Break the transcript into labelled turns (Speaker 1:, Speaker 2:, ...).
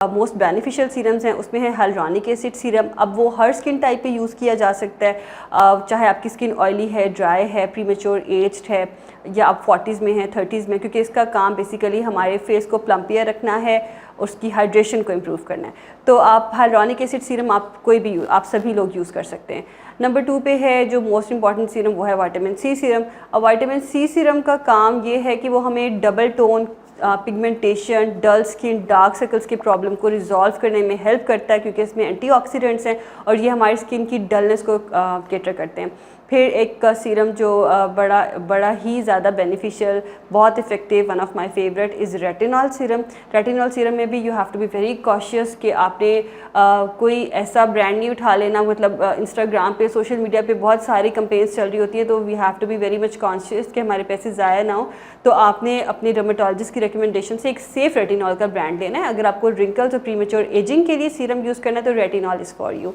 Speaker 1: Most beneficial serums हैं उसमें है हाइलुरोनिक एसिड सीरम। अब वो हर स्किन टाइप पे यूज़ किया जा सकता है, चाहे आपकी स्किन ऑयली है, ड्राई है, प्रीमेच्योर एज्ड है, या आप 40s में हैं, 30s में, क्योंकि इसका काम बेसिकली हमारे फेस को प्लम्पियर रखना है, उसकी हाइड्रेशन को इम्प्रूव करना है। तो आप हाइलुरोनिक एसिड सीरम आप सभी लोग यूज़ कर सकते हैं। नंबर 2 पे है जो मोस्ट इंपॉर्टेंट सीरम, वो है विटामिन सी सीरम। अब विटामिन सी सीरम का काम ये है कि वो हमें double tone, pigmentation, dull skin, dark circles की प्रॉब्लम को रिजॉल्व करने में हेल्प करता है, क्योंकि इसमें एंटीऑक्सीडेंट्स हैं और ये हमारी स्किन की डलनेस को कैटर करते हैं। फिर एक सीरम जो बड़ा ही ज़्यादा बेनिफिशियल, बहुत effective, one of my favourite is retinol serum. Retinol serum में भी you have to be very cautious कि आपने कोई ऐसा ब्रांड नहीं उठा लेना, मतलब इंस्टाग्राम पे, सोशल मीडिया पे बहुत सारी कंपेन्स चल रही होती है, तो we have to be very much conscious कि हमारे पैसे ज़ाया ना हो। तो आपने अपने डर्मेटोलॉजिस्ट की रिकमेंडेशन से एक सेफ रेटिनॉल का ब्रांड लेना है। अगर आपको रिंकल्स और प्रीमेच्योर एजिंग के लिए सीरम यूज़ करना है तो रेटिनॉल इज़ फॉर यू।